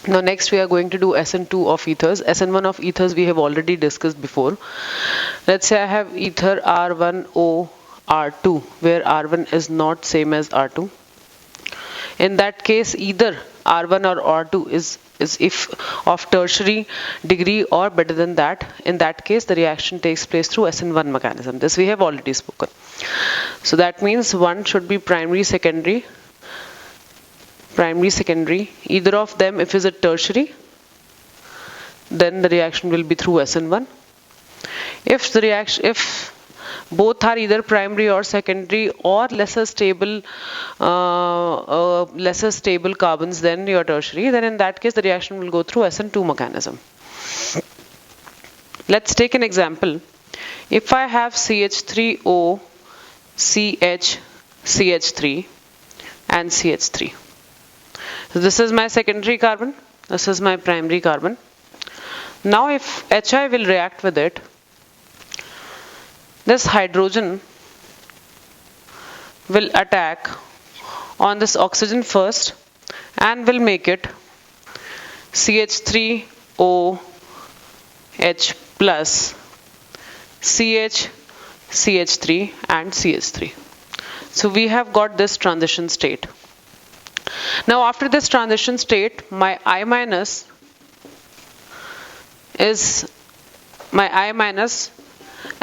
Now next we are going to do SN2 of ethers. SN1 of ethers we have already discussed before. Let's say I have ether R1O R2, where R1 is not same as R2. In that case, either R1 or R2 is if of tertiary degree or better than that. In that case, the reaction takes place through SN1 mechanism. This we have already spoken. So that means one should be primary, secondary, either of them. If is a tertiary, then the reaction will be through SN1. If both are either primary or secondary or lesser stable carbons than your tertiary, then in that case the reaction will go through SN2 mechanism. Let's take an example. If I have CH3O, CH3 and CH3. So this is my secondary carbon, this is my primary carbon. Now if HI will react with it, this hydrogen will attack on this oxygen first and will make it CH3OH plus CH3 and CH3. So we have got this transition state. Now after this transition state, my I minus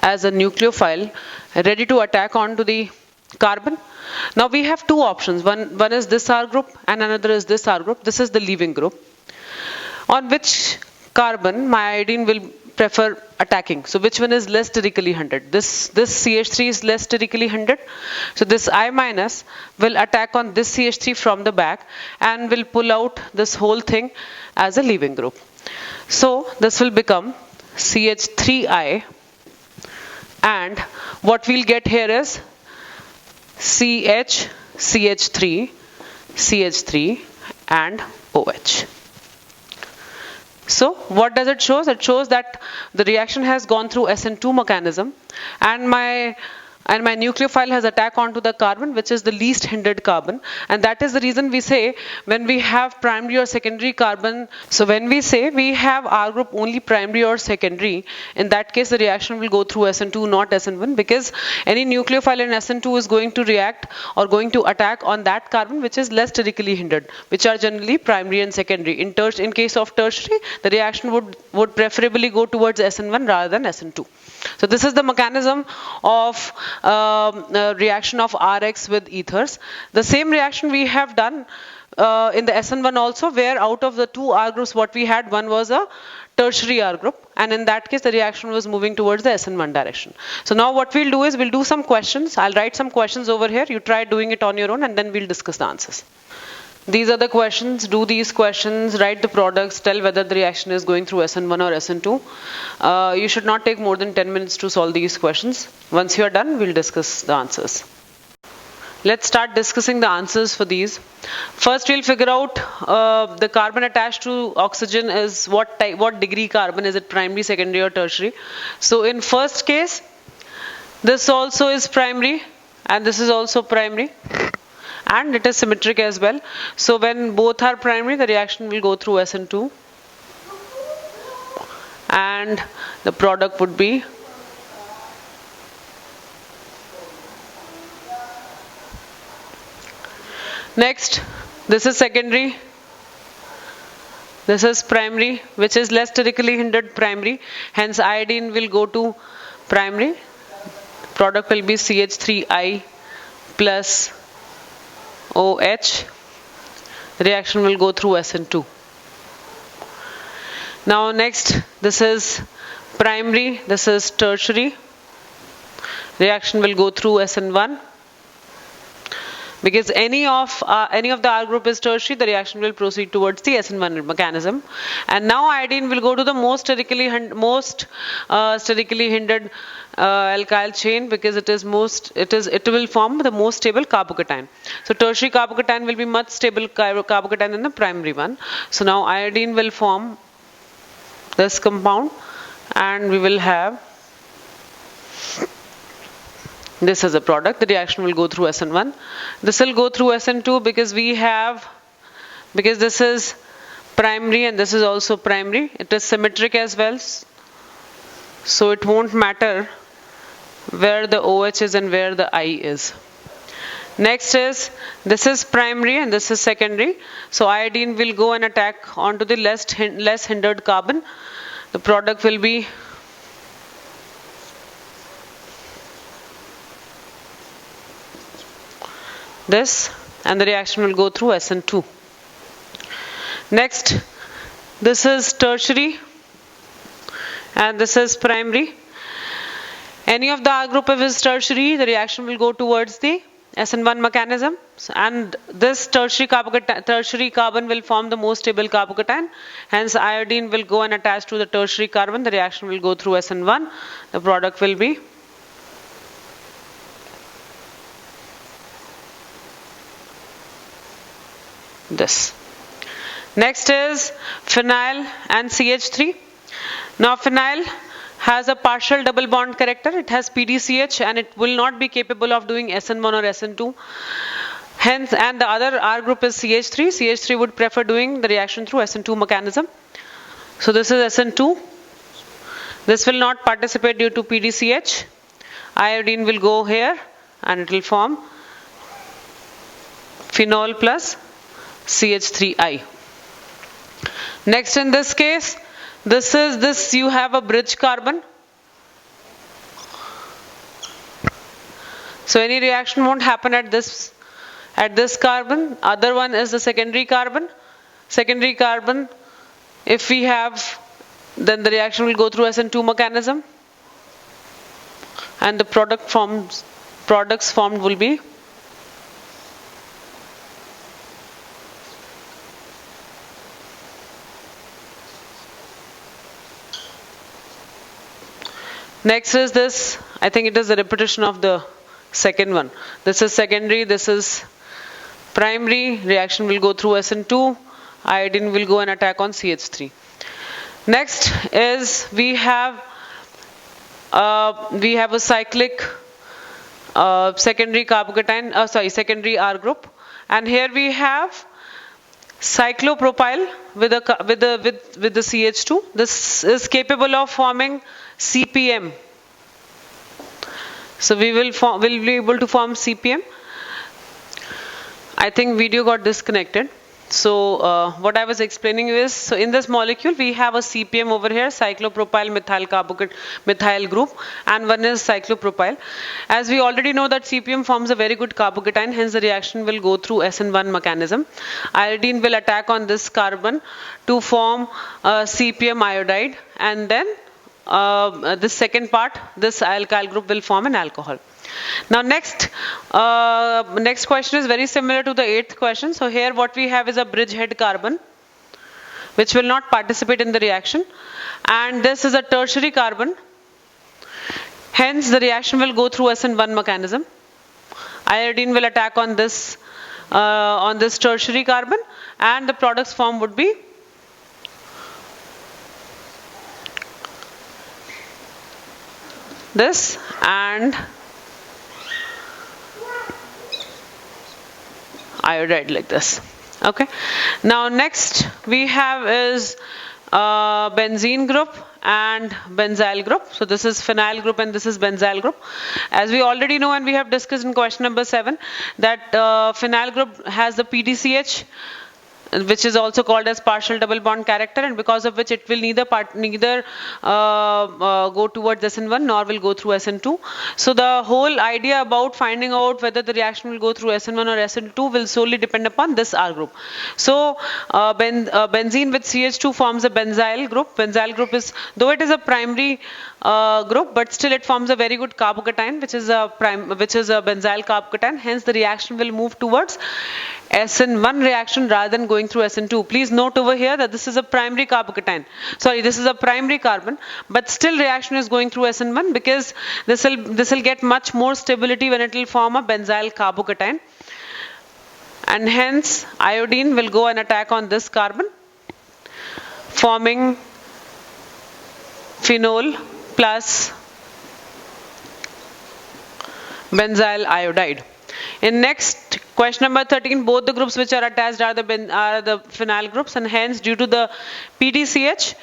as a nucleophile ready to attack onto the carbon. Now we have two options. One is this R group and another is this R group. This is the leaving group. On which carbon my iodine will prefer attacking? So which one is less sterically hindered? This CH3 is less sterically hindered. So this I minus will attack on this CH3 from the back and will pull out this whole thing as a leaving group. So this will become CH3I, and what we'll get here is CH3 and OH. So what does it show? It shows that the reaction has gone through SN2 mechanism, and my nucleophile has attacked onto the carbon, which is the least hindered carbon. And that is the reason we say when we have primary or secondary carbon, so when we say we have R group only primary or secondary, in that case the reaction will go through SN2, not SN1, because any nucleophile in SN2 is going to react or going to attack on that carbon which is less sterically hindered, which are generally primary and secondary. In case of tertiary, the reaction would preferably go towards SN1 rather than SN2. So this is the mechanism of reaction of RX with ethers. The same reaction we have done in the SN1 also, where out of the two R groups what we had, one was a tertiary R group, and in that case the reaction was moving towards the SN1 direction. So now what we'll do is we'll do some questions. I'll write some questions over here. You try doing it on your own and then we'll discuss the answers. These are the questions. Do these questions, write the products, tell whether the reaction is going through SN1 or SN2. You should not take more than 10 minutes to solve these questions. Once you are done, we'll discuss the answers. Let's start discussing the answers for these. First, we'll figure out the carbon attached to oxygen is what degree carbon. Is it primary, secondary or tertiary? So in first case, this also is primary and this is also primary. And it is symmetric as well. So when both are primary, the reaction will go through SN2 and the product would be next. This is secondary, this is primary, which is less sterically hindered primary, hence iodine will go to primary. Product will be CH3I plus OH. The reaction will go through SN2. Now next, this is primary, this is tertiary. Reaction will go through SN1. Because any of the R group is tertiary, the reaction will proceed towards the SN1 mechanism. And now iodine will go to the most sterically hindered alkyl chain, because it will form the most stable carbocation. So tertiary carbocation will be much stable carbocation than the primary one. So now iodine will form this compound, and we will have this as a product. The reaction will go through SN1. This will go through SN2 because this is primary and this is also primary. It is symmetric as well, so it won't matter where the OH is and where the I is. Next is, this is primary and this is secondary. So iodine will go and attack onto the less hindered carbon. The product will be this, and the reaction will go through SN2. Next, this is tertiary and this is primary. Any of the R group if is tertiary, the reaction will go towards the SN1 mechanism, and this tertiary carbon will form the most stable carbocation. Hence iodine will go and attach to the tertiary carbon. The reaction will go through SN1. The product will be this. Next is phenyl and CH3. Now phenyl has a partial double bond character. It has PDCH and it will not be capable of doing SN1 or SN2. Hence, and the other R group is CH3. CH3 would prefer doing the reaction through SN2 mechanism. So this is SN2. This will not participate due to PDCH. Iodine will go here and it will form phenol plus CH3I. Next in this case, you have a bridge carbon. So any reaction won't happen at this carbon. Other one is the secondary carbon. Secondary carbon, if we have, then the reaction will go through SN2 mechanism, and the products formed will be next is this. I think it is a repetition of the second one. This is secondary, this is primary. Reaction will go through SN2. Iodine will go and attack on CH3. Next is we have a cyclic secondary carbocation, secondary R group, and here we have cyclopropyl with the CH2. This is capable of forming CPM. So we will be able to form CPM. I think video got disconnected. So what I was explaining is, so in this molecule we have a CPM over here, cyclopropyl methyl group, and one is cyclopropyl. As we already know that CPM forms a very good carbocation, hence the reaction will go through SN1 mechanism. Iodine will attack on this carbon to form CPM iodide, and then this second part, this alkyl group will form an alcohol. Now next question is very similar to the 8th question. So here what we have is a bridgehead carbon which will not participate in the reaction, and this is a tertiary carbon. Hence the reaction will go through SN1 mechanism. Iodine will attack on this tertiary carbon, and the products formed would be this and iodide like this. Okay. Now next we have is benzene group and benzyl group. So this is phenyl group and this is benzyl group. As we already know and we have discussed in question number 7 that phenyl group has the PDCH, which is also called as partial double bond character, and because of which it will neither go towards SN1 nor will go through SN2. So the whole idea about finding out whether the reaction will go through SN1 or SN2 will solely depend upon this R group. So benzene with CH2 forms a benzyl group. Benzyl group is, though it is a primary group, but still it forms a very good carbocation, which is a benzyl carbocation. Hence the reaction will move towards SN1 reaction rather than going through SN2. Please note over here that this is a primary carbocation. Sorry, this is a primary carbon, but still reaction is going through SN1 because this will get much more stability when it will form a benzyl carbocation. And hence iodine will go and attack on this carbon, forming phenol plus benzyl iodide. In next Question number 13, both the groups which are attached are the phenyl groups, and hence due to the PTCH,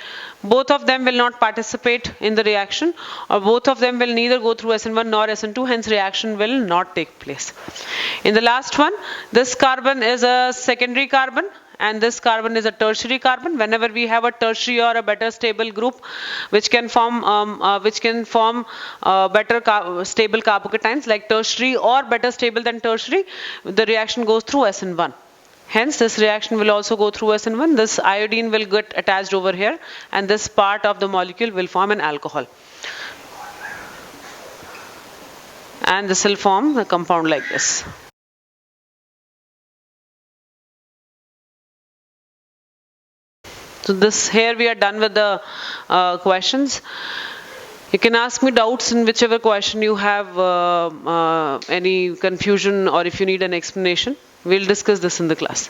both of them will not participate in the reaction, or both of them will neither go through SN1 nor SN2, hence reaction will not take place. In the last one, this carbon is a secondary carbon and this carbon is a tertiary carbon. Whenever we have a tertiary or a better stable group which can form better stable carbocations like tertiary or better stable than tertiary, the reaction goes through SN1. Hence this reaction will also go through SN1. This iodine will get attached over here and this part of the molecule will form an alcohol. And this will form a compound like this. So this here we are done with the questions. You can ask me doubts in whichever question you have any confusion or if you need an explanation. We'll discuss this in the class.